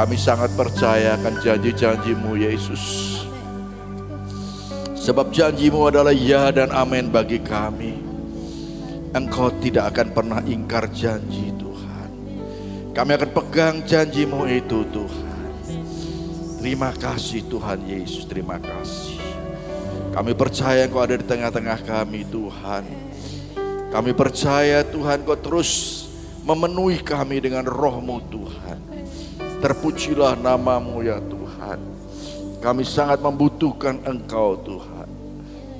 Kami sangat percaya akan janji-janji-Mu Yesus. Sebab janji-Mu adalah ya dan amin bagi kami. Engkau tidak akan pernah ingkar janji Tuhan. Kami akan pegang janji-Mu itu Tuhan. Terima kasih Tuhan Yesus, terima kasih. Kami percaya Engkau ada di tengah-tengah kami Tuhan. Kami percaya Tuhan Kau terus memenuhi kami dengan roh-Mu Tuhan. Terpujilah nama-Mu ya Tuhan. Kami sangat membutuhkan Engkau Tuhan.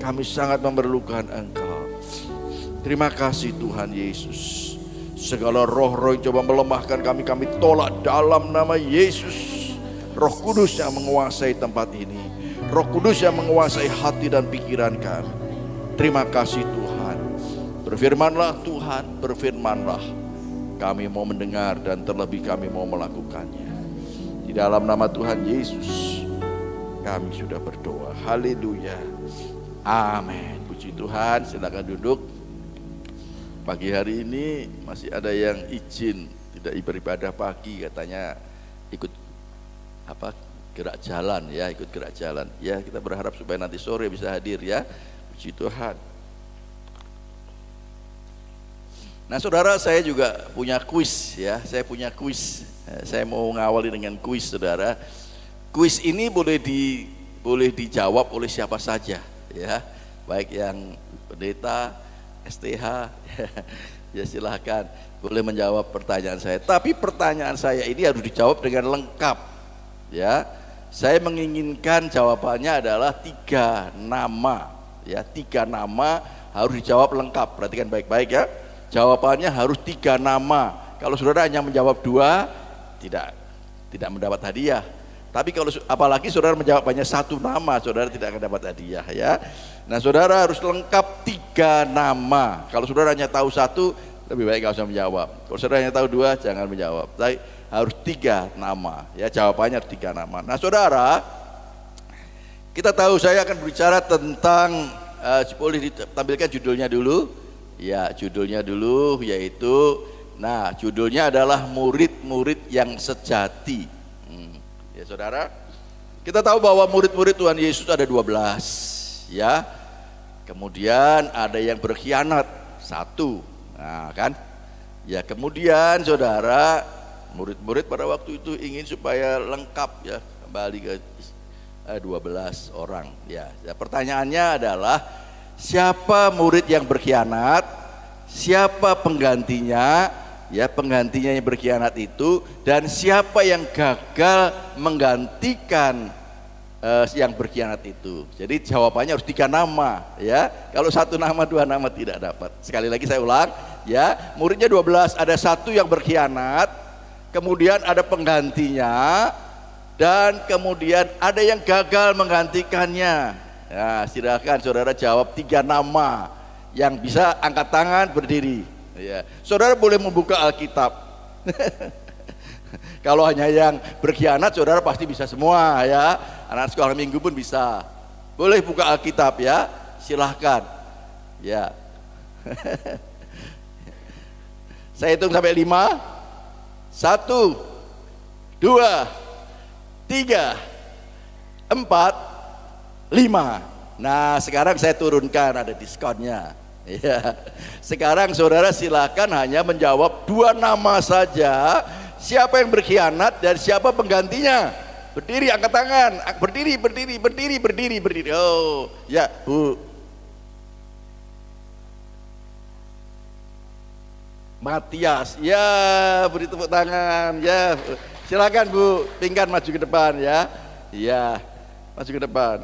Kami sangat memerlukan Engkau. Terima kasih Tuhan Yesus. Segala roh-roh yang coba melemahkan kami, kami tolak dalam nama Yesus. Roh Kudus yang menguasai tempat ini, Roh Kudus yang menguasai hati dan pikiran kami. Terima kasih Tuhan. Berfirmanlah Tuhan, berfirmanlah. Kami mau mendengar dan terlebih kami mau melakukannya. Di dalam nama Tuhan Yesus kami sudah berdoa. Haleluya. Amin. Puji Tuhan. Silakan duduk. Pagi hari ini masih ada yang izin tidak beribadah pagi, katanya ikut gerak jalan ya, ikut gerak jalan ya. Kita berharap supaya nanti sore bisa hadir ya. Puji Tuhan. Nah saudara, saya juga punya kuis ya. Saya punya kuis. Saya mau ngawali dengan kuis saudara. Kuis ini boleh dijawab oleh siapa saja ya. Baik yang pendeta, STH ya silahkan boleh menjawab pertanyaan saya. Tapi pertanyaan saya ini harus dijawab dengan lengkap ya. Saya menginginkan jawabannya adalah 3 nama ya. 3 nama harus dijawab lengkap. Perhatikan baik-baik ya. Jawabannya harus 3 nama. Kalau saudara hanya menjawab 2, tidak mendapat hadiah. Tapi kalau apalagi saudara menjawab hanya 1 nama, saudara tidak akan dapat hadiah ya. Nah saudara harus lengkap 3 nama. Kalau saudara hanya tahu 1, lebih baik gak usah menjawab. Kalau saudara hanya tahu 2, jangan menjawab. Tapi harus 3 nama ya, jawabannya harus 3 nama. Nah saudara, kita tahu saya akan berbicara tentang boleh ditampilkan judulnya dulu. Ya, judulnya dulu yaitu, nah judulnya adalah murid-murid yang sejati. Ya saudara, kita tahu bahwa murid-murid Tuhan Yesus ada 12 ya. Kemudian ada yang berkhianat 1. Nah kan, ya kemudian saudara, murid-murid pada waktu itu ingin supaya lengkap ya, kembali ke 12 orang ya. Pertanyaannya adalah, siapa murid yang berkhianat? Siapa penggantinya? Ya, penggantinya yang berkhianat itu, dan siapa yang gagal menggantikan yang berkhianat itu. Jadi jawabannya harus 3 nama ya. Kalau 1 nama, 2 nama tidak dapat. Sekali lagi saya ulang ya, muridnya 12, ada 1 yang berkhianat, kemudian ada penggantinya, dan kemudian ada yang gagal menggantikannya. Ya, silakan saudara jawab 3 nama. Yang bisa angkat tangan, berdiri. Ya. Saudara boleh membuka Alkitab. Kalau hanya yang berkhianat, saudara pasti bisa semua ya. Anak sekolah minggu pun bisa. Boleh buka Alkitab ya. Silahkan. Ya. Saya hitung sampai 5. 1, 2, 3, 4, 5. Nah sekarang saya turunkan, ada diskonnya ya. Sekarang saudara silakan hanya menjawab 2 nama saja. Siapa yang berkhianat dan siapa penggantinya? Berdiri, angkat tangan. Berdiri. Oh ya Bu Matias ya, beri tepuk tangan ya. Silakan Bu Pingkan maju ke depan ya. Ya, maju ke depan.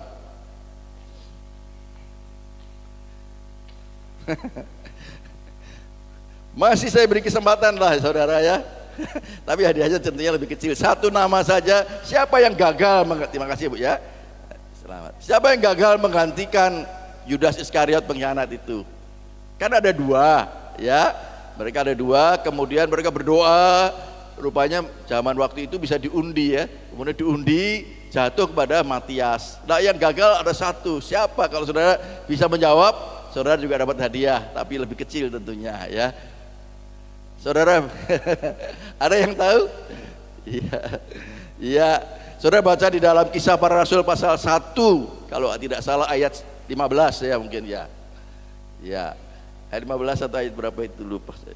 Masih saya beri kesempatan lah saudara ya. Tapi hadiahnya tentunya lebih kecil. 1 nama saja. Siapa yang gagal? Terima kasih Bu ya. Selamat. Siapa yang gagal menggantikan Yudas Iskariot pengkhianat itu? Kan ada 2 ya. Mereka ada 2. Kemudian mereka berdoa. Rupanya zaman waktu itu bisa diundi ya. Kemudian diundi, jatuh kepada Matias. Nah yang gagal ada 1. Siapa? Kalau saudara bisa menjawab, saudara juga dapat hadiah, tapi lebih kecil tentunya ya. Saudara, ada yang tahu? Iya. Ya, saudara baca di dalam Kisah Para Rasul pasal 1, kalau tidak salah ayat 15 ya mungkin ya. Ya, ayat 15 atau ayat berapa itu lupa saya.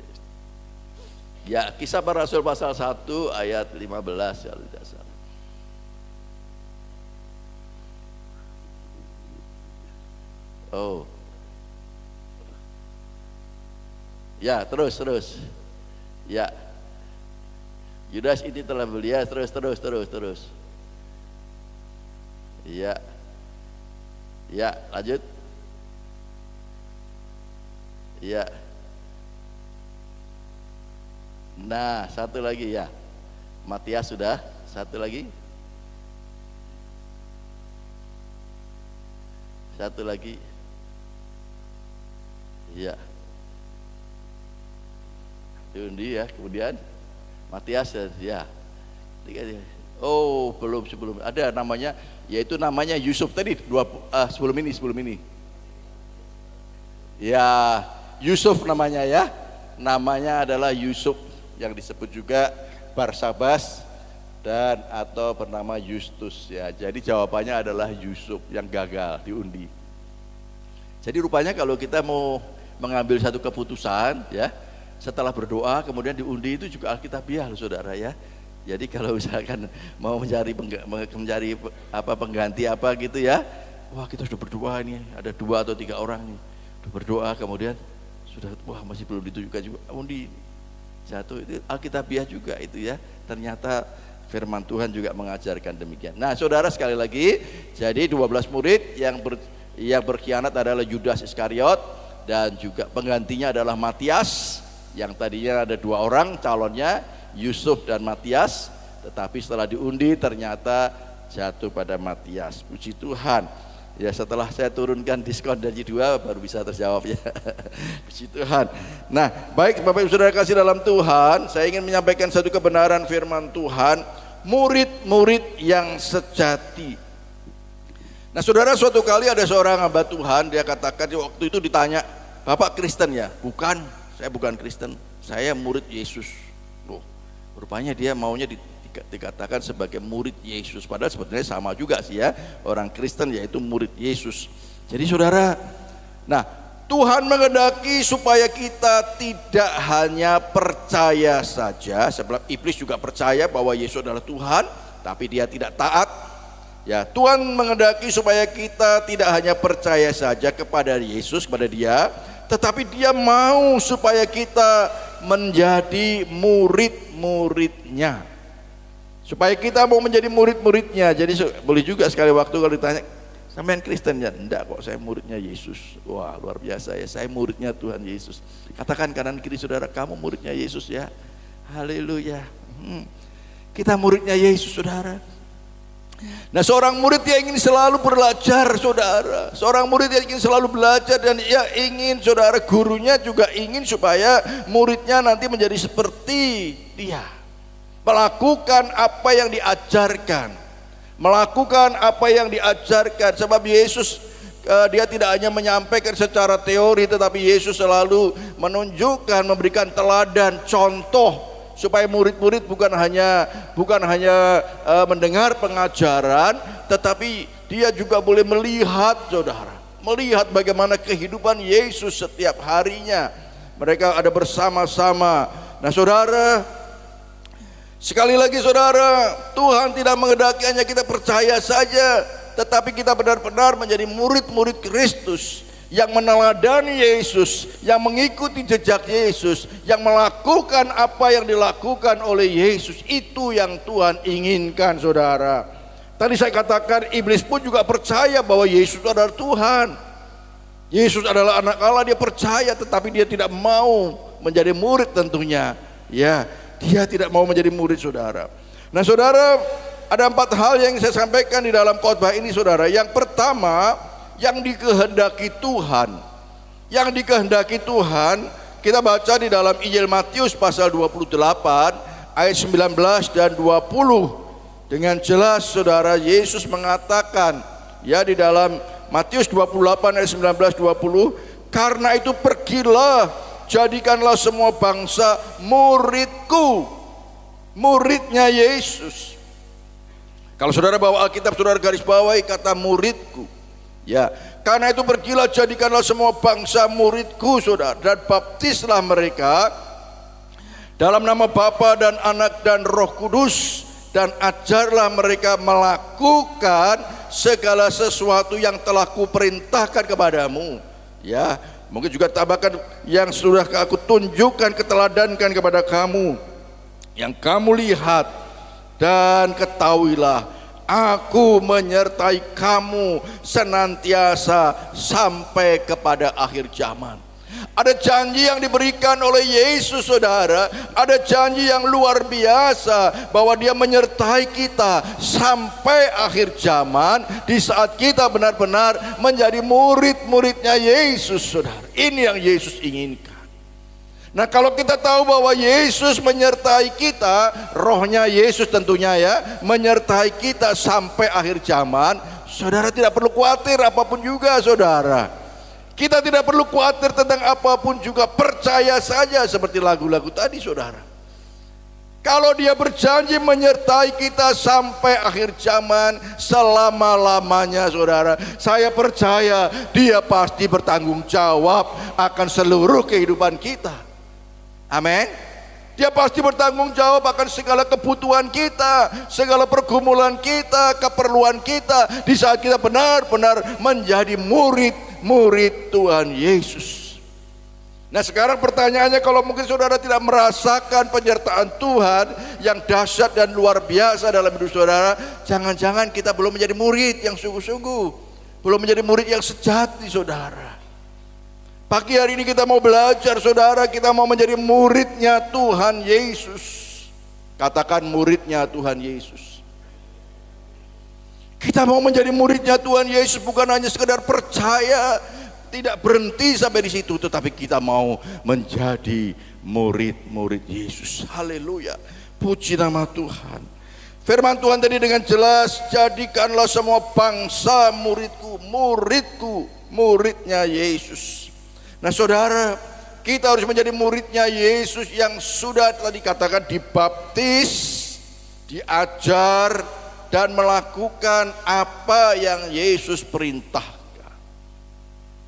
Ya, Kisah Para Rasul pasal 1 ayat 15 kalau tidak salah. Oh. Ya, terus. Ya. Yudas ini telah belia, terus. Ya. Ya, lanjut. Ya. Nah, satu lagi ya. Matias sudah, satu lagi. Satu lagi. Ya. Diundi ya, kemudian Matias ya. Oh, sebelum ada namanya, yaitu namanya Yusuf tadi sebelum ini. Ya, Yusuf namanya ya. Namanya adalah Yusuf yang disebut juga Barsabas dan atau bernama Justus ya. Jadi jawabannya adalah Yusuf yang gagal diundi. Jadi rupanya kalau kita mau mengambil satu keputusan ya, setelah berdoa kemudian diundi itu juga alkitabiah loh saudara ya. Jadi kalau misalkan mau mencari pengganti apa gitu ya, wah kita sudah berdoa ini ada 2 atau 3 orang nih, sudah berdoa kemudian sudah masih belum ditujukan juga undi jatuh, itu alkitabiah juga itu ya. Ternyata firman Tuhan juga mengajarkan demikian. Nah saudara sekali lagi, jadi 12 murid yang berkhianat adalah Yudas Iskariot dan juga penggantinya adalah Matias yang tadinya ada 2 orang calonnya, Yusuf dan Matias, tetapi setelah diundi ternyata jatuh pada Matias. Puji Tuhan. Ya setelah saya turunkan diskon dari 2 baru bisa terjawab ya. Puji Tuhan. Nah baik Bapak Ibu Saudara kasih dalam Tuhan, saya ingin menyampaikan satu kebenaran firman Tuhan, murid-murid yang sejati. Nah saudara, suatu kali ada seorang hamba Tuhan, dia katakan waktu itu ditanya, Bapak Kristen ya? Bukan, saya bukan Kristen, saya murid Yesus. Loh, rupanya dia maunya dikatakan sebagai murid Yesus, padahal sebetulnya sama juga sih ya, orang Kristen yaitu murid Yesus. Jadi saudara, nah Tuhan menghendaki supaya kita tidak hanya percaya saja, sebab iblis juga percaya bahwa Yesus adalah Tuhan, tapi dia tidak taat. Ya, Tuhan menghendaki supaya kita tidak hanya percaya saja kepada Yesus, kepada Dia, tetapi Dia mau supaya kita menjadi murid-muridnya. Supaya kita mau menjadi murid-muridnya. Jadi boleh juga sekali waktu kalau ditanya, sampean Kristen ya? Enggak kok, saya muridnya Yesus. Wah luar biasa ya, saya muridnya Tuhan Yesus. Katakan kanan kiri saudara, kamu muridnya Yesus ya. Haleluya. Kita muridnya Yesus saudara. Nah seorang murid yang ingin selalu belajar saudara, seorang murid yang ingin selalu belajar dan ia ingin saudara gurunya juga ingin supaya muridnya nanti menjadi seperti dia, melakukan apa yang diajarkan, sebab Yesus dia tidak hanya menyampaikan secara teori, tetapi Yesus selalu menunjukkan, memberikan teladan, contoh, supaya murid-murid bukan hanya mendengar pengajaran, tetapi dia juga boleh melihat saudara, melihat bagaimana kehidupan Yesus setiap harinya. Mereka ada bersama-sama. Nah saudara, sekali lagi saudara, Tuhan tidak menghendaki hanya kita percaya saja, tetapi kita benar-benar menjadi murid-murid Kristus yang meneladani Yesus, yang mengikuti jejak Yesus, yang melakukan apa yang dilakukan oleh Yesus. Itu yang Tuhan inginkan saudara. Tadi saya katakan iblis pun juga percaya bahwa Yesus adalah Tuhan, Yesus adalah anak Allah. Dia percaya, tetapi dia tidak mau menjadi murid tentunya. Ya, dia tidak mau menjadi murid saudara. Nah saudara, ada 4 hal yang saya sampaikan di dalam khotbah ini saudara. Yang pertama, yang dikehendaki Tuhan, kita baca di dalam Injil Matius pasal 28 ayat 19 dan 20. Dengan jelas saudara, Yesus mengatakan ya di dalam Matius 28 ayat 19 20, karena itu pergilah, jadikanlah semua bangsa muridku, muridnya Yesus. Kalau saudara bawa Alkitab, saudara garis bawahi kata muridku. Ya, karena itu pergilah jadikanlah semua bangsa muridku, saudara, dan baptislah mereka dalam nama Bapa dan Anak dan Roh Kudus, dan ajarlah mereka melakukan segala sesuatu yang telah kuperintahkan kepadamu. Ya, mungkin juga tambahkan yang sudah aku tunjukkan, keteladankan kepada kamu, yang kamu lihat, dan ketahuilah aku menyertai kamu senantiasa sampai kepada akhir zaman. Ada janji yang diberikan oleh Yesus, saudara. Ada janji yang luar biasa bahwa Dia menyertai kita sampai akhir zaman, di saat kita benar-benar menjadi murid-muridnya Yesus, saudara. Ini yang Yesus inginkan. Nah, kalau kita tahu bahwa Yesus menyertai kita, rohnya Yesus tentunya ya, menyertai kita sampai akhir zaman, saudara tidak perlu khawatir apapun juga, saudara. Kita tidak perlu khawatir tentang apapun juga, percaya saja seperti lagu-lagu tadi, saudara. Kalau Dia berjanji menyertai kita sampai akhir zaman, selama-lamanya, saudara, saya percaya Dia pasti bertanggung jawab akan seluruh kehidupan kita. Amin. Dia pasti bertanggung jawab akan segala kebutuhan kita, segala pergumulan kita, keperluan kita, di saat kita benar-benar menjadi murid Tuhan Yesus. Nah, sekarang pertanyaannya, kalau mungkin saudara tidak merasakan penyertaan Tuhan yang dahsyat dan luar biasa dalam hidup saudara, jangan-jangan kita belum menjadi murid yang sungguh-sungguh, belum menjadi murid yang sejati, saudara. Pagi hari ini kita mau belajar, saudara, kita mau menjadi muridnya Tuhan Yesus. Katakan, muridnya Tuhan Yesus. Kita mau menjadi muridnya Tuhan Yesus, bukan hanya sekedar percaya, tidak berhenti sampai di situ, tetapi kita mau menjadi murid-murid Yesus. Haleluya, puji nama Tuhan. Firman Tuhan tadi dengan jelas, jadikanlah semua bangsa muridku, muridku, muridnya Yesus. Nah, saudara, kita harus menjadi muridnya Yesus yang sudah tadi katakan dibaptis, diajar, dan melakukan apa yang Yesus perintahkan.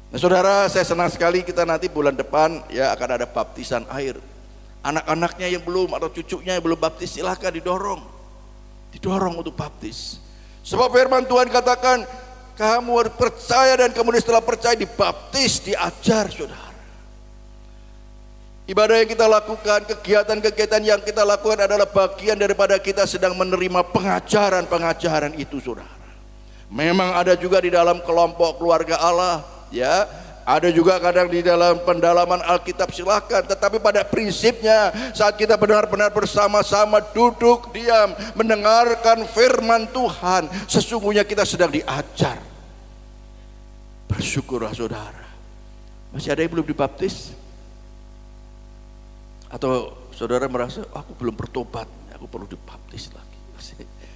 Nah, saudara, saya senang sekali kita nanti bulan depan ya akan ada baptisan air. Anak-anaknya yang belum atau cucunya yang belum baptis, silahkan didorong untuk baptis. Sebab firman Tuhan katakan, kamu harus percaya, dan kemudian setelah percaya dibaptis, diajar, saudara. Ibadah yang kita lakukan, kegiatan-kegiatan yang kita lakukan adalah bagian daripada kita sedang menerima pengajaran-pengajaran itu, saudara. Memang ada juga di dalam kelompok keluarga Allah, ya. Ada juga kadang di dalam pendalaman Alkitab, silahkan. Tetapi pada prinsipnya, saat kita benar-benar bersama-sama duduk diam mendengarkan firman Tuhan, sesungguhnya kita sedang diajar. Bersyukurlah, saudara. Masih ada yang belum dibaptis? Atau saudara merasa, aku belum bertobat, aku perlu dibaptis lagi.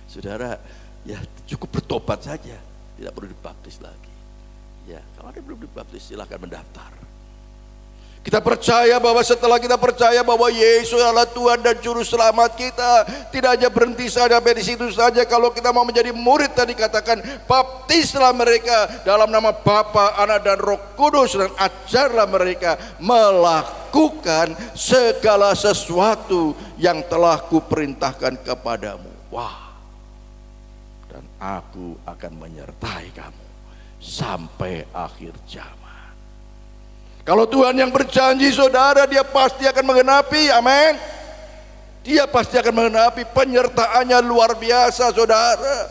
Saudara, ya cukup bertobat saja, tidak perlu dibaptis lagi. Ya, kalau ada yang belum dibaptis, silahkan mendaftar. Kita percaya bahwa setelah kita percaya bahwa Yesus adalah Tuhan dan Juru Selamat kita, tidak hanya berhenti sampai di situ saja. Kalau kita mau menjadi murid, tadi katakan, baptislah mereka dalam nama Bapa, Anak, dan Roh Kudus, dan ajarlah mereka melakukan segala sesuatu yang telah kuperintahkan kepadamu. Wah, dan aku akan menyertai kamu sampai akhir zaman. Kalau Tuhan yang berjanji, saudara, Dia pasti akan menggenapi. Amin. Dia pasti akan menggenapi. Penyertaannya luar biasa, saudara.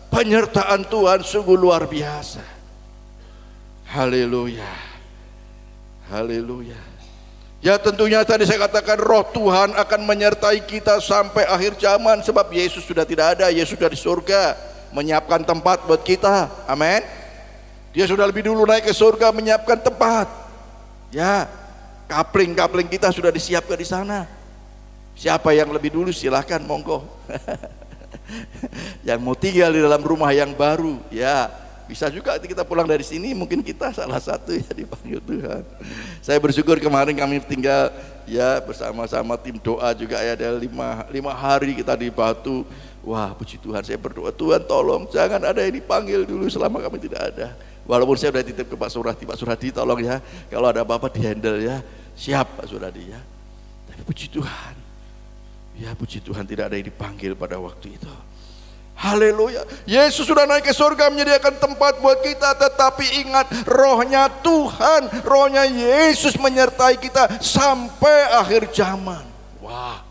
Penyertaan Tuhan sungguh luar biasa. Haleluya, haleluya. Ya, tentunya tadi saya katakan roh Tuhan akan menyertai kita sampai akhir zaman. Sebab Yesus sudah tidak ada, Yesus sudah di surga menyiapkan tempat buat kita. Amin. Dia sudah lebih dulu naik ke surga menyiapkan tempat. Ya, kapling-kapling kita sudah disiapkan di sana. Siapa yang lebih dulu silahkan, monggo. Yang mau tinggal di dalam rumah yang baru, ya bisa juga kita pulang dari sini, mungkin kita salah satu ya dipanggil Tuhan. Saya bersyukur kemarin kami tinggal ya bersama-sama tim doa juga ya, ada lima hari kita di Batu Wah, puji Tuhan, saya berdoa, Tuhan tolong jangan ada yang dipanggil dulu selama kami tidak ada. Walaupun saya sudah titip ke Pak Suradi tolong ya, kalau ada apa-apa dihandle ya. Siap Pak Suradi ya. Tapi puji Tuhan, ya puji Tuhan tidak ada yang dipanggil pada waktu itu. Haleluya. Yesus sudah naik ke surga menyediakan tempat buat kita, tetapi ingat, rohnya Tuhan, rohnya Yesus menyertai kita sampai akhir zaman. Wah.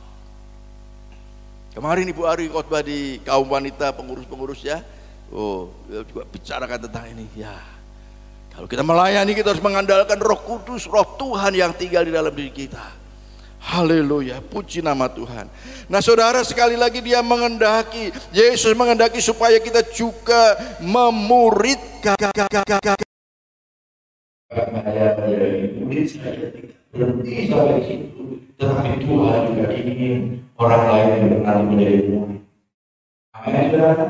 Kemarin Ibu Ari khotbah di kaum wanita pengurus-pengurus ya. Oh, juga bicarakan tentang ini ya. Kalau kita melayani, kita harus mengandalkan Roh Kudus, Roh Tuhan yang tinggal di dalam diri kita. Haleluya, puji nama Tuhan. Nah saudara, sekali lagi dia mengendaki, Yesus mengendaki supaya kita juga memuridkan. Berhenti sampai situ, tetapi Tuhan juga ingin orang lain yang berkenan menjadi murid. Amin, saudara.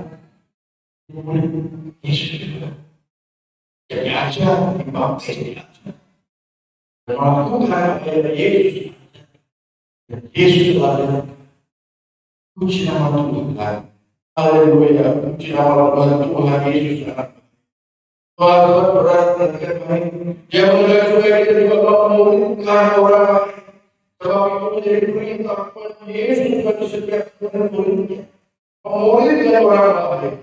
Murid Yesus juga. Jadi aja dibaptis di aja. Dan melakukan apa Yesus. Yesus ada. Puji nama Tuhan. Haleluya. Puji nama Tuhan Yesus. Tuhan berat dan baik. Dia mengajak supaya kita juga memulihkan orang lain. Sebab itu menjadi perintah Yesus juga disediakan muridnya. Memulihkan orang lain.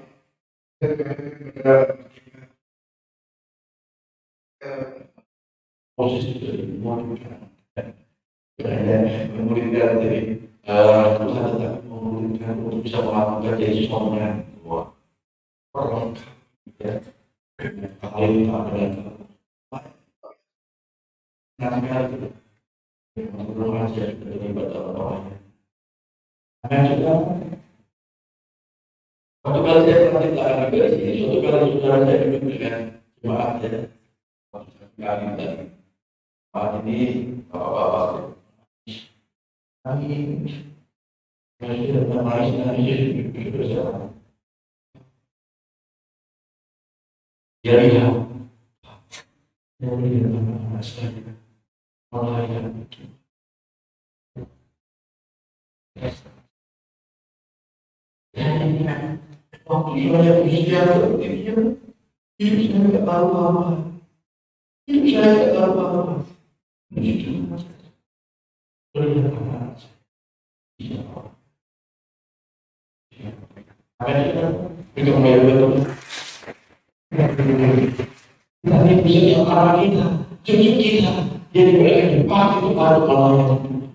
Posisi dari memulihkan. Memulihkan dari Tuhan, tetapi memulihkan untuk bisa melakukan Yesus maunya. Orang ya. Kali ada nanti itu belum aja terlibat orang. Karena juga suatu kali saya pernah ceritakan juga di sini. Suatu kali saudara saya duduk dengan jemaat ya, kami dan jemaat ini bapak-bapak kami sudah mengenai Yesus bersama. Dia lihat, dia lihat anak saya melayani. Dan waktu saya usia seperti dia, hidup saya tidak tahu apa. Hidup saya tidak tahu apa. Begitu saja. Lihat anak saya. Siapa? Amin. Kita mulai betul. Kita bisa lihat anak kita, cucu kita, jadi mereka dipakai untuk ada pelayanan.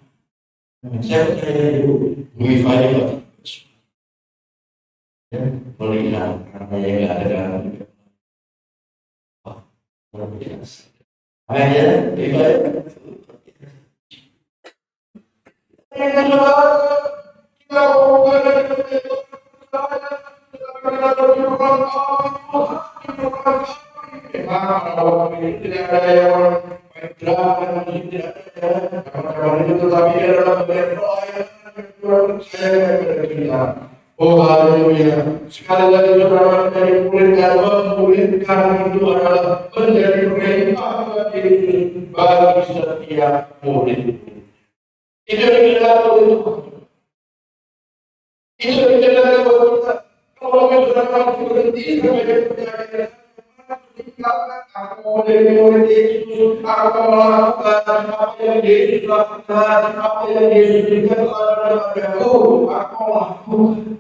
Saya percaya itu wifi melihat apa yang ada dalam hidup. Luar biasa. Amin ya, wifi. Kita mau tidak ada yang berdrama, tidak ada kawan-kawan itu, tetapi adalah berdoa. Oh haleluya. Sekali lagi saudara, dari memulihkan itu adalah menjadi perintah Yesus bagi setiap murid. Itu yang kita tahu itu. Itu yang kita tahu kita. Kalau saudara berhenti sampai percaya. Aku menjadi murid Yesus, aku melakukan apa yang Yesus lakukan, apa yang Yesus berikan kepadaku, aku lakukan.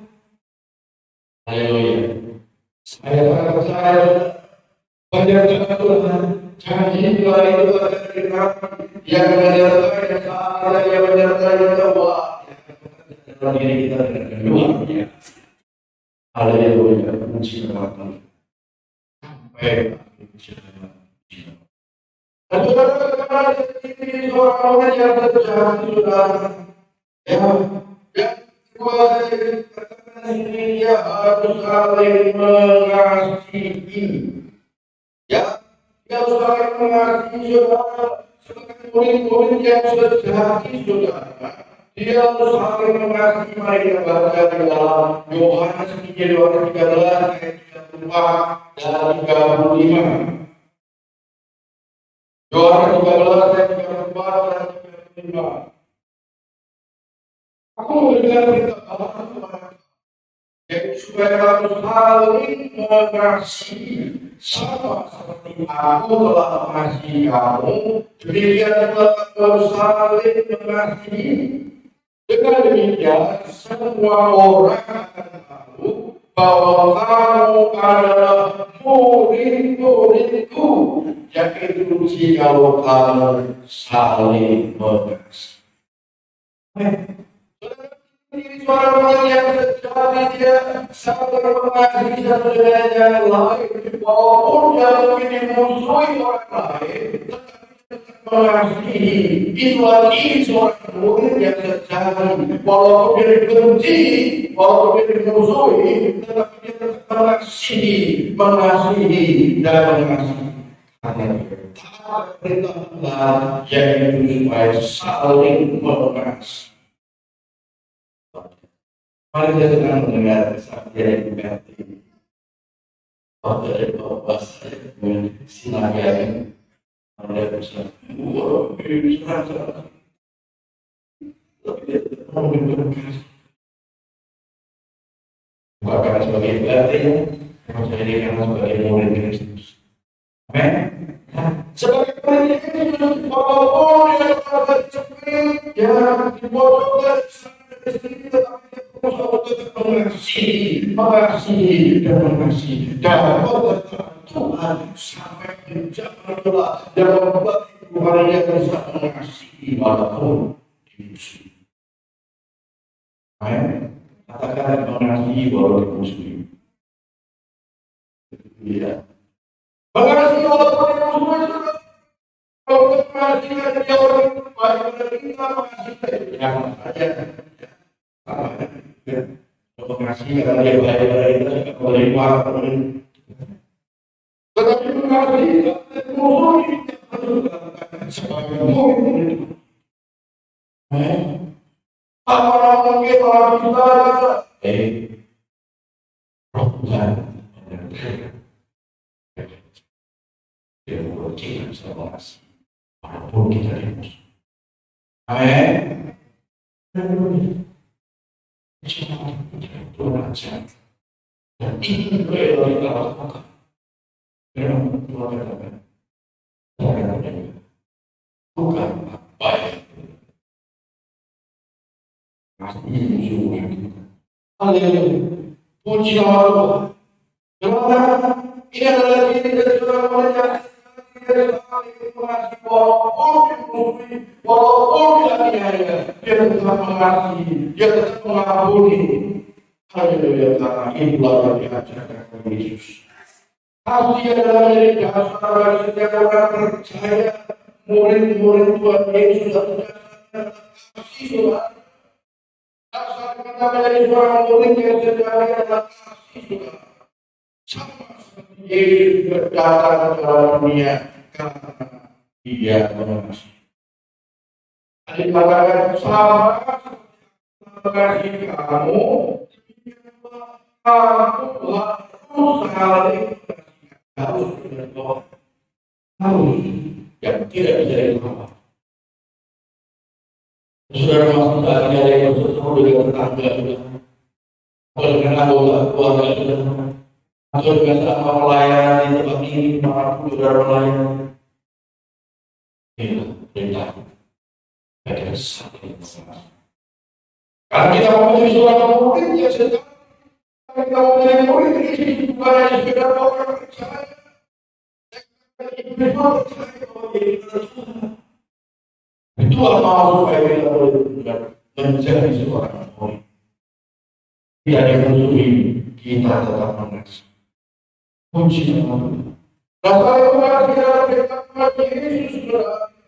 Haleluya. Saya sangat percaya menyertai Tuhan. Janji Tuhan itu ada di kami yang menyertai dan ada yang menyertai kita. Wah, dalam diri kita dengan luar biasa. Haleluya. Puji Tuhan. Baik. Dan saudara seperti seorang orang yang terjadi saudara, yang kedua dari katakan ini dia harus saling mengasihi, ya, dia harus saling mengasihi saudara sebagai murid-murid yang sejati saudara. Dia harus saling mengasihi. Mari kita baca di dalam Yohanes 13 ayat 34 dan 35. Yohanes 13 ayat 34 dan 35. Aku memberikan berita baru kepada supaya kamu saling mengasihi sama seperti aku telah mengasihi kamu, demikian pula kamu saling mengasihi. Dengan demikian semua orang akan tahu bahwa kamu adalah murid-muridku, yaitu jikalau kamu saling mengasihi. Ini suara yang sejati, dia saling mengasihi satu dengan yang lain, walaupun dia mungkin dimusuhi orang lain, tetapi mengasihi. Itulah ini seorang murid yang sejati, walaupun dia dibenci, walaupun dia dimusuhi, tetapi dia tetap mengasihi dan mengasihi. Taat perintah Tuhan, yaitu supaya saling mengasihi. Mari kita sedang mendengar kesaksian Ibu Kartini. Dari Bapak saya Sinagari, Anda bisa, wah, ini serah. Tapi dia tetap mendengarkan. Bahkan sebagai pelatih, saya dijadikan sebagai murid Kristus. Amin. Sebagai murid Kristus, walaupun dia telah terjepit, ya dibodohkan mengasihi dan mengasihi dan Tuhan sampai mencapai dan membuat Tuhan yang bisa mengasihi walaupun dimusuhi. Amin. Katakan mengasihi walaupun dimusuhi. Iya. Mengasihi walaupun dimusuhi. Kalau mengasihi dia orang baik dan kita mengasihi jangan saja. Kalau mengasihi karena dia baik-baik kita suka menerima. Tetapi mengasihi musuh kita juga sebagai murid. Apa mungkin orang kita Tuhan dia berjanji sama mengasihi walaupun kita dimusuhi. Amin. Tuhan ajar dan ini yang kita lakukan. Tuhan katakan bukan baik masih juga. Haleluya, puji nama Tuhan. Karena ini adalah diri dari saudara yang walaupun dianiaya, dia tetap mengasihi, dia tetap mengampuni. Haleluya, karena itulah yang diajarkan oleh Yesus. Kasih adalah menjadi dasar bagi setiap orang percaya. Murid-murid Tuhan Yesus adalah kasih Tuhan. Dasar kita menjadi seorang murid yang sejati adalah kasih Tuhan. Sama seperti Yesus berdatang ke dalam dunia karena dia mengasihi. Ada katakan sama mengasihi kamu, kamu harus saling harus berdoa, harus yang tidak bisa dilupakan. Saudara masuk tadi ada yang bertemu dengan tetangga sudah, atau dengan anggota keluarga sudah, atau dengan sama pelayanan di tempat ini, manapun saudara pelayanan. Inilah perintah. Ada saling mengasihi. Karena kita mau menjadi seorang murid yang sejati, kita mau menjadi murid ini bukan hanya sekedar orang percaya. Kita percaya bahwa kita Tuhan. Tuhan mau supaya kita boleh menjadi seorang murid. Tidak dimusuhi, kita tetap mengasihi. Puji nama Tuhan. Rasa mengasihi dalam berkat Yesus berarti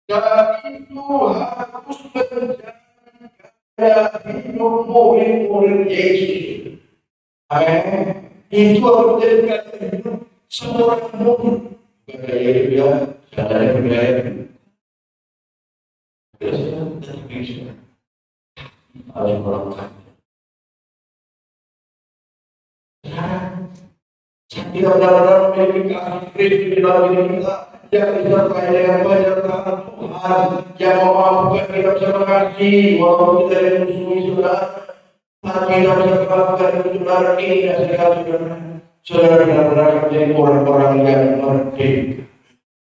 dan itu harus menjadi hidup murid-murid Yesus. Amin. Itu harus menjadi hidup seorang murid. Gaya dia, cara bergaya. Harus melakukan. Kita benar-benar memiliki kasih Kristus di dalam diri kita yang disertai dengan banyak tangan Tuhan yang memampukan kita bisa mengasihi walaupun kita dimusuhi saudara. Kita bisa melakukan saudara ini dan saudara benar-benar menjadi orang-orang yang merdeka,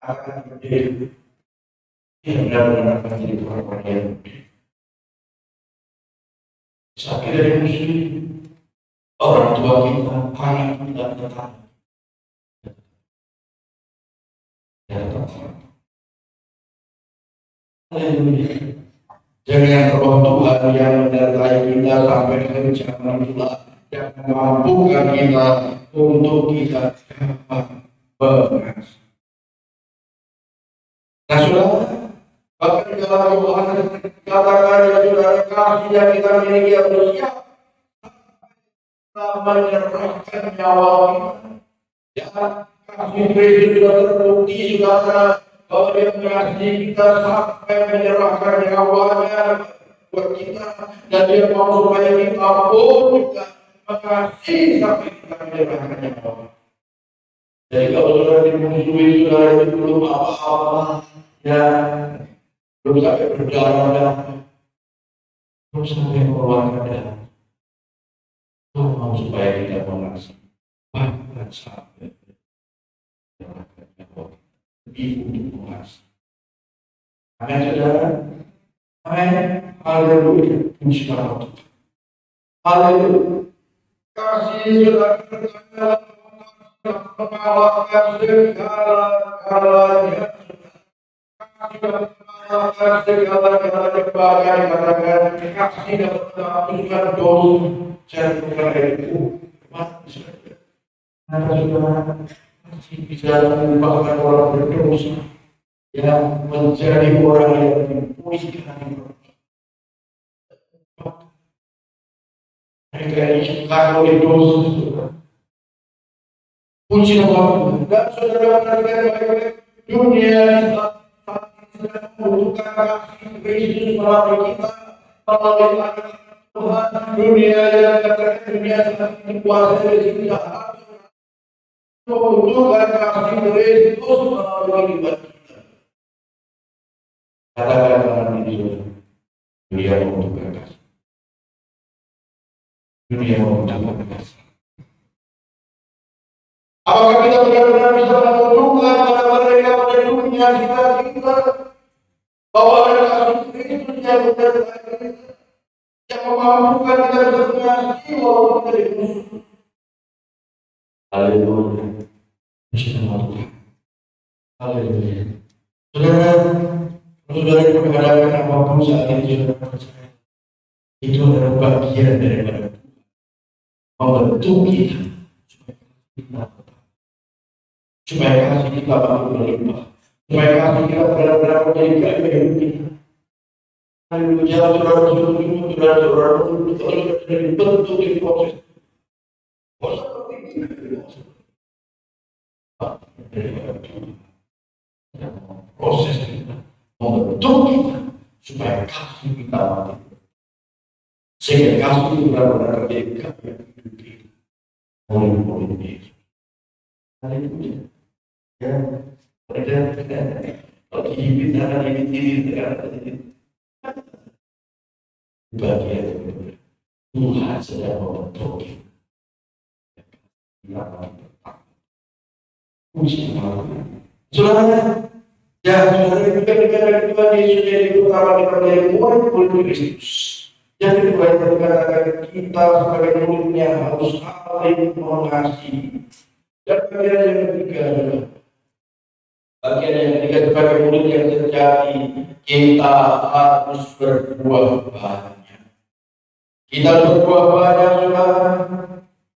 akan merdeka. Dia benar-benar menjadi orang-orang yang merdeka. Sakit dari muslim, orang tua kita, anak kita, tetap. Haleluya. Dengan roh Tuhan yang menyertai kita sampai ke zaman itulah yang memampukan kita untuk kita dapat mengasihi. Nah, saudara, bahkan di dalam Yohanes katakan ya saudara, kasih yang kita miliki harus siap menyerahkan nyawa kita. Ya, kasih Kristus sudah terbukti, saudara, bahwa dia mengasihi kita sampai menyerahkan nyawanya buat kita, dan dia mau supaya kita pun juga mengasihi sampai kita menyerahkan nyawa. Jadi kalau saudara dimusuhi, saudara itu belum apa-apa, ya belum sampai berdarah, belum sampai mengeluarkan darah, Tuhan mau supaya kita mengasihi, bahkan sampai menyerahkan nyawa. Ibu mengasihi. Amin, saudara. Amin. Haleluya. Puji Allah. Haleluya. Kasih saudara mengalahkan segala-galanya. Kasih dapat mengalahkan segala-galanya. Bahkan dikatakan kasih dapat menghapuskan dosa. Jangan lupa itu. Saudara, bisa mengubahkan orang berdosa yang menjadi orang yang dipulihkan. Mereka diciptakan oleh dosa. Puji Tuhan. Dan saudara perhatikan baik-baik, dunia sedang membutuhkan kasih Kristus melalui kita, melalui Tuhan. Dunia yang katakan dunia sedang dikuasai oleh jahat. Membutuhkan kasih Kristus melalui kehidupan kita. Katakan dengan ini, dunia membutuhkan kasih. Dunia membutuhkan kasih. Apakah kita benar-benar bisa menunjukkan pada mereka pada dunia kita bahwa ada kasih Kristus yang menyertai kita, yang memampukan kita bisa mengasihi walaupun kita dimusuhi. Haleluya. Puji Tuhan. Haleluya. Saudara berhadapan apapun saat ini, saudara percaya itu adalah bagian daripada membentuk kita supaya kasih kita mampu berlimpah, supaya kasih kita benar-benar menjadi gaya hidup kita. Haleluya. Saudara dibentuk di proses. Proses kita membentuk kita supaya kasih kita mati, sehingga kasih itu benar-benar menjadi gaya hidup kita. Haleluya. Haleluya. Ya, kalau dibicara ini bagian Tuhan sedang membentuk kita. Puji Tuhan. Saudara, ya saudara, ketika Tuhan Yesus jadi pertama kita menjadi murid Kristus. Yang kedua itu dikatakan kita sebagai muridnya harus saling mengasihi. Dan bagian yang ketiga adalah bagian yang ketiga sebagai murid yang sejati, kita harus berbuah banyak. Kita harus berbuah banyak, saudara.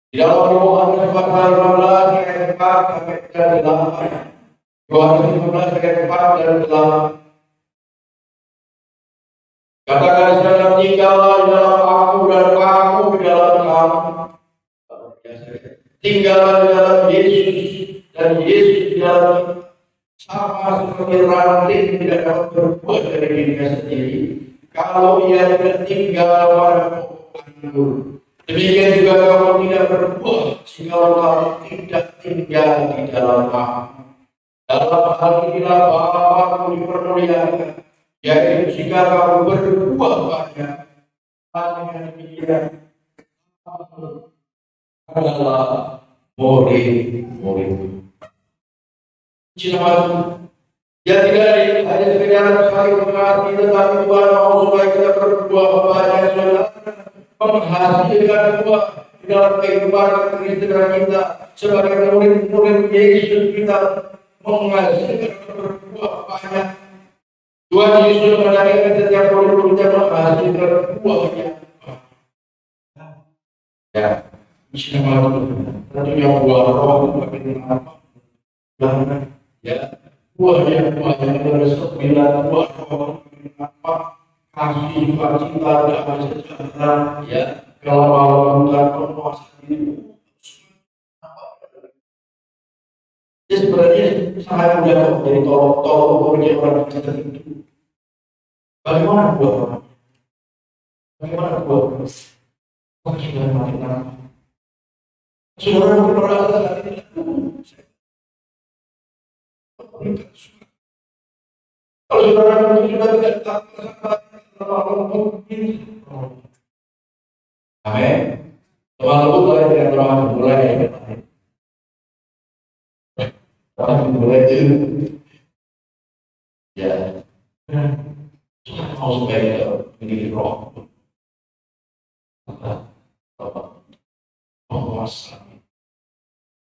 Di dalam Yohanes pasal 15 ayat 4 sampai 8. Yohanes 15 ayat 4 dan 8. Katakan saudara, tinggallah di dalam aku dan aku di dalam kamu. Tinggallah di dalam Yesus dan Yesus di dalam kita. Sama seperti ranting tidak dapat berbuah dari dirinya sendiri kalau ia tidak tinggal pada pokok anggur. Demikian juga kamu tidak berbuah jika kamu tidak tinggal di dalam aku. Dalam hal inilah Bapa dipermuliakan, yaitu jika kamu berbuah banyak. Dengan demikian adalah murid-murid. Cinta ya tidak hanya sekedar sekali mengasihi, tetapi Tuhan mau supaya kita berbuah banyak, saudara, menghasilkan buah di dalam kehidupan Kristen kita sebagai murid-murid Yesus. Kita menghasilkan berbuah banyak. Tuhan Yesus menarikkan setiap murid-muridnya menghasilkan buah banyak. Ya, cinta tentunya buah roh makin apa? Ya. Buah yang ada 9 buah roh apa? Kasih, sukacita, damai sejahtera, ya, kelembutan, penguasa diri. Jadi sebenarnya sangat mudah kok jadi tolong ukurnya orang Kristen itu. Bagaimana buah? Bagaimana buah? Kita makin apa? Saudara merasa saat ini kalau saudara sudah tidak takut mungkin. Amin. Teman-teman mulai dengan teman mulai. Teman mulai itu. Ya. Tuhan mau supaya kita memiliki roh. Penguasa.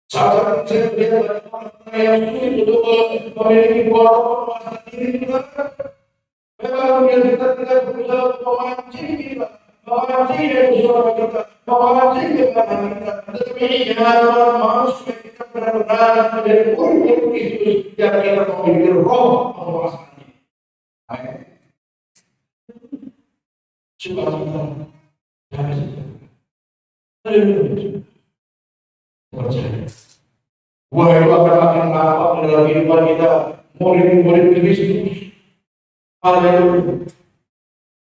Saat saya melihat banyak orang yang sulit untuk memiliki buah roh penguasa diri kita, memang kita tidak berusaha untuk memancing kita, memancing suara kita, memancing kebenaran kita. Tetapi jangan Tuhan mau supaya kita benar-benar menjadi murid Kristus yang kita memiliki roh penguasa diri. Amin. Sukacita, damai sejahtera. Haleluya. Percaya. Buah itu akan makin nampak dalam kehidupan kita, murid-murid Kristus. Haleluya.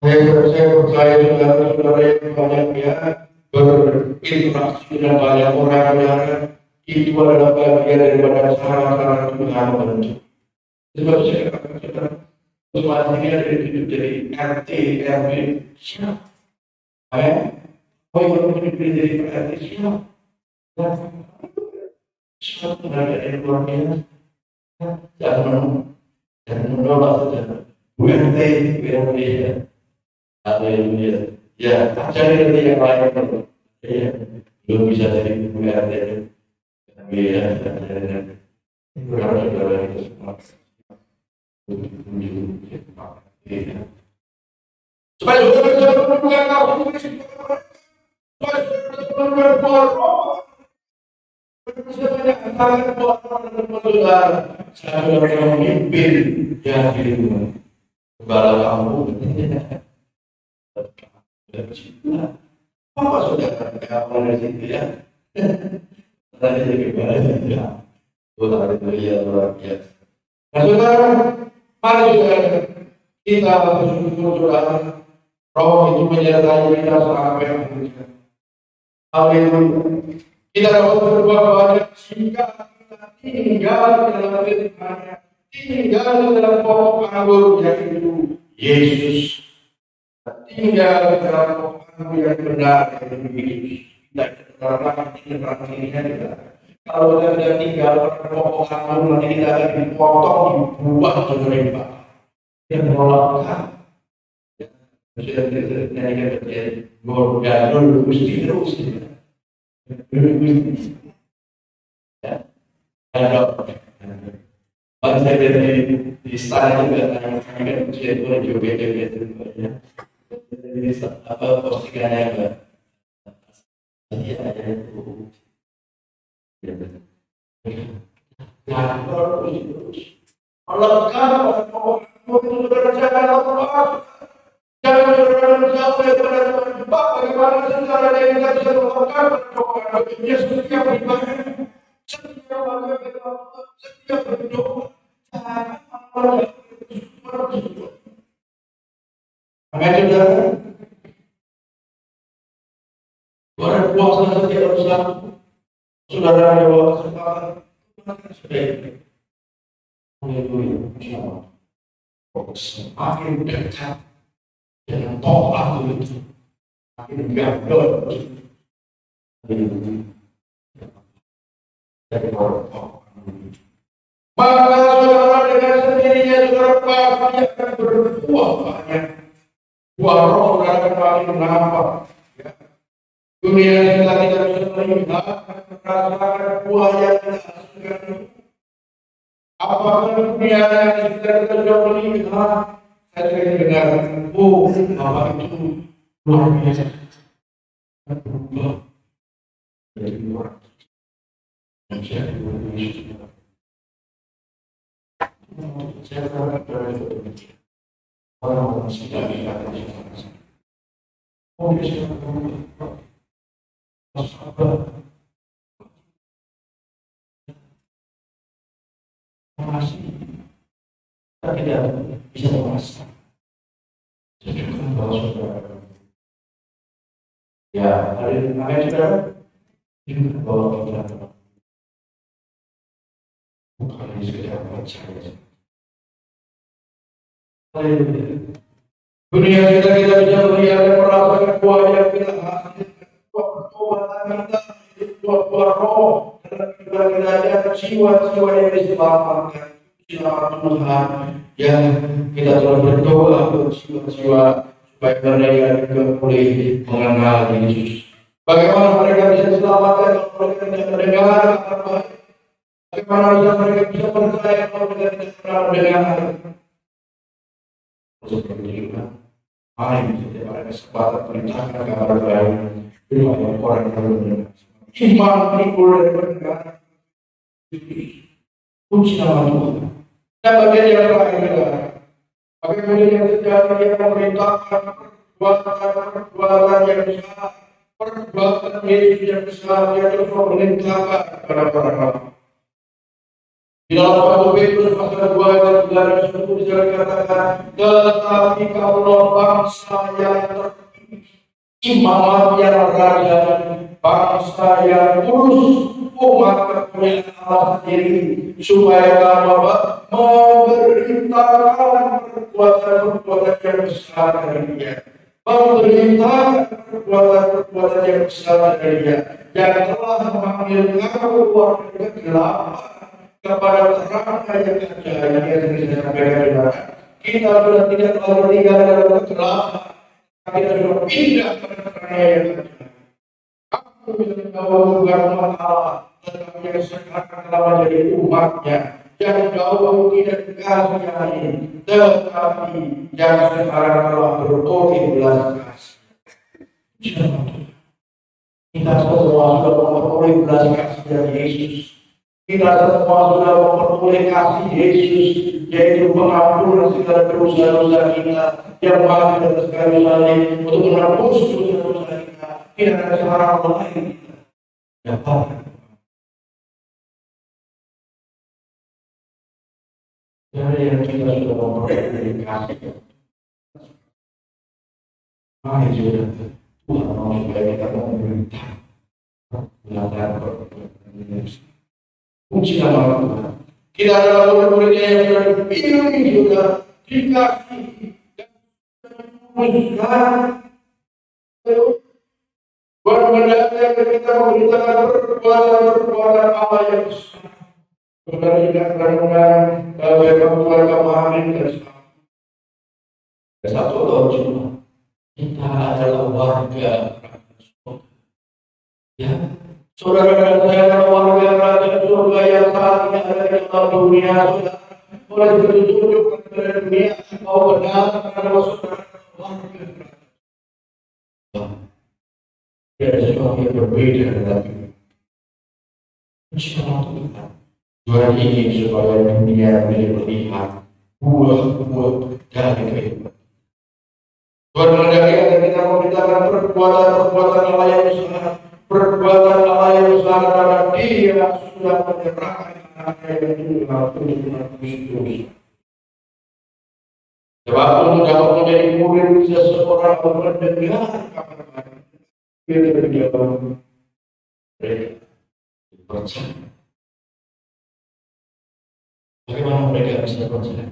Saya percaya saudara-saudara yang banyak ya berinteraksi dengan banyak orang, itu adalah bagian daripada cara-cara Tuhan membentuk. Sebab saya katakan saudara, umat ini ada hidup dari RT, RW, siapa? Oh yang hidup dari RT siapa? Suatu ada yang luar biasa. Jangan menolak saja. UMT ya. Haleluya. Ya, cari nanti yang lain. Ya, belum bisa jadi UMT. Ya, saudara-saudara itu semua. Supaya saudara bisa menemukan kasih, supaya saudara bisa menemukan roh. Saya sudah memimpin yang di rumah kepala kamu. Apa saudara kamu dari situ ya? Tadi jadi kepala ya. Haleluya luar biasa. Nah saudara, mari saudara kita bersyukur saudara, roh itu menyertai kita sampai akhir. Haleluya. Kita dapat berbuat banyak jika kita tinggal dalam firman-Nya, tinggal dalam pokok anggur yaitu Yesus, tinggal dalam pokok anggur yang benar yaitu Yesus. Kita dalam dirinya kita. Kalau kita tidak tinggal pada pokok anggur, nanti kita akan dipotong, dibuat menerima. Yang menolakkan. Sudah terjadi gordadul gusti terus. Ya, ada banyak dari di istana juga kan juga joget-joget ya. Jadi apa postingannya enggak? Iya ada itu. Allah kan jangan lupa. Jangan berjauh daripada Tuhan. Bagaimana secara yang kita bisa melakukan pertolongan bagi setiap ibadah, setiap bagaimana, setiap berdoa, jangan bersyukur. Amin saudara. Orang puasa saja harus laku. Saudara ada kesempatan, makan sebaiknya. Haleluya, insyaallah. Semakin dekat dengan toh aku itu makin gagal Maka saudara dengan sendirinya saudara pasti akan berbuah banyak. Buah roh saudara kembali menampak. Ya. Dunia kita tidak bisa melihat, merasakan buah yang kita hasilkan. Apakah dunia yang kita sudah melihat? Saya sering dengar, Bapak itu luar biasa. Berubah dari luar. Menjadi manusia. Saya berharap orang-orang sudah bisa berjalan. Bisa berubah. Masih kita tidak bisa memasak. Sejujurnya bahwa saudara, ya hari ini saudara juga bahwa kita bukan hanya sekedar percaya. Dunia kita bisa melihat dan merasakan buah yang kita hasilkan, buah pertobatan kita, buah roh dalam kehidupan kita, dan jiwa-jiwa yang diselamatkan. Nama Tuhan yang kita terus berdoa untuk jiwa-jiwa supaya mereka juga boleh mengenal Yesus. Bagaimana mereka bisa diselamatkan kalau mereka tidak mendengar kabar baik? Bagaimana mereka bisa percaya kalau mereka tidak pernah mendengar? Seperti itu, mari setiap ada kesempatan beritakan kabar baik supaya orang yang mendengar. Iman timbul dari mendengar. Puji nama Tuhan. Dan bagian yang lain adalah bagaimana yang sejati yang memerintahkan perbuatan yang besar, perbuatan Yesus yang besar, yang terus memerintahkan kepada orang lain. Di dalam 1 Petrus pasal 2 ayat 9 dan 10 bisa dikatakan, tetapi kaulah bangsa yang terpilih, imamat yang raja, bangsa yang kudus, umat kepunyaan Allah sendiri, supaya kamu memberitakan perbuatan-perbuatan yang besar dari Dia, memberitakan perbuatan-perbuatan yang besar dari Dia, yang telah memanggil kamu keluar dari kegelapan kepada terang yang ajaib. Yang saya sampaikan, kita sudah tidak lagi tinggal dalam kegelapan, kita sudah pindah kepada terang yang ajaib. Aku yang jauh bukan umat Allah, tetapi yang sekarang telah menjadi umatnya, yang jauh tidak dikasihani, tetapi yang sekarang telah beroleh belas kasih. Kita semua sudah memperoleh belas kasih dari Yesus. Kita semua sudah memperoleh kasih Yesus, yaitu pengampunan segala dosa-dosa kita yang mati di atas kayu salib untuk menebus dosa-dosa kita. Tidak ada cara lain yang dapat. Dari yang kita sudah memperoleh kasih, mari juga Tuhan mau supaya kita memerintah belajar berdoa. Puji nama Tuhan. Kita adalah murid-muridnya yang sudah dipilih, sudah dikasih, dan diputuskan. Buat mendatang kita memberitakan perbuatan Allah yang besar. Saudara tidak merenungkan bagaimana kamu memahami bersama. Satu tahun cuma kita adalah warga. Ya. Saudara dan saya adalah warga kerajaan surga yang saat ini ada di dalam dunia. Saudara boleh ditunjuk kepada dunia bahwa benar adalah saudara warga kerajaan. Tidak ada sesuatu yang berbeda dengan itu. Insya Allah Tuhan ingin supaya dunia bisa melihat buah-buah dari kehidupan. Tuhan menghendaki agar kita memberitakan perbuatan-perbuatan Allah yang besar, perbuatan Allah yang besar karena Dia sudah menyerahkan anaknya yang tunggal untuk menebus dosa. Sebab untuk dapat menjadi murid seseorang mendengar kabar baik, kita berjalan mereka percaya. Bagaimana mereka bisa percaya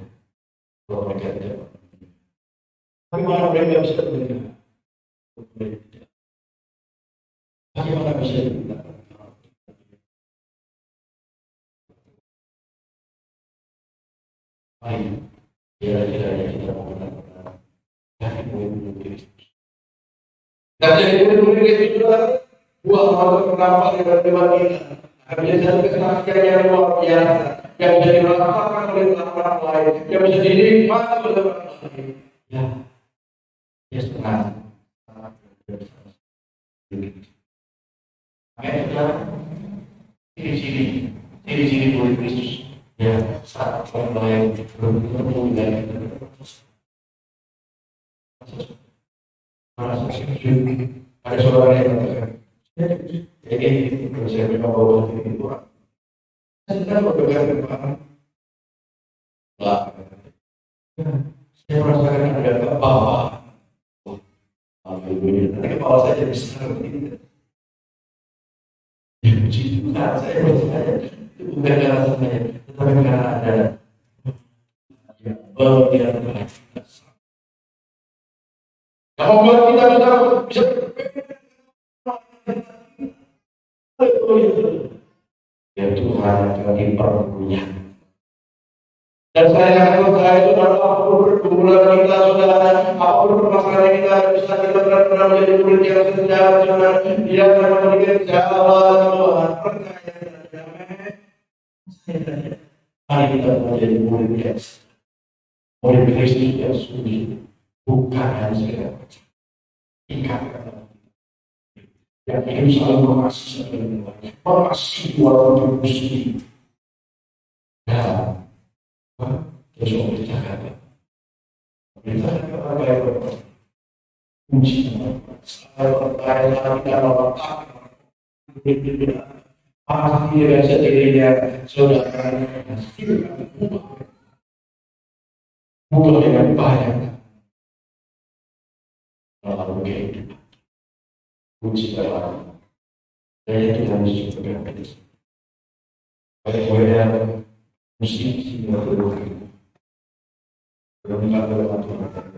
kalau mereka tidak percaya? Bagaimana mereka bisa mendengar? Bagaimana bisa dibilang? Mari, kira-kira kita mau benar-benar dari murid-murid Kristus. Dan jadi murid-murid Kristus juga buah malam kenapa tiba-tiba kita akan menjadi satu kesaksian yang luar biasa, yang bisa dirasakan oleh orang lain, yang bisa dinikmati oleh orang lain. Ya, ya senang. Ciri-ciri murid Kristus. Ya, saat orang lain belum bertemu dengan merasa setuju. Ada saudara yang mengatakan, kalau saya memang bawa diri itu, saya sedang berpegang depan. Lah, saya merasakan ada kebawah. Nanti kepala saya jadi besar begitu. Ya, puji Tuhan, saya percaya itu bukan karena saya, tetapi karena ada yang berbicara baik. Yang membuat kita bisa ya Tuhan akan dipermuliakan. Dan saya itu adalah pergumulan kita, saudara, apapun permasalahan kita, bisa kita benar-benar menjadi murid yang sejati, saudara. Dia akan memberikan jawaban Tuhan. Percaya dan damai. Mari kita menjadi murid yang murid Kristus yang sungguh, bukan hanya sekedar percaya. Ikatkan yang hidup selalu mengasihi dan mengasihi walaupun bermusuh. Dan besok beritakan apa yang berbuat uji saya bertanya kita melakukan pasti dengan sendirinya saudara mubah dengan banyak dalam kehidupan uji dalam daya Tuhan Yesus berkata pada musik yang berbuka berbuka dalam Tuhan.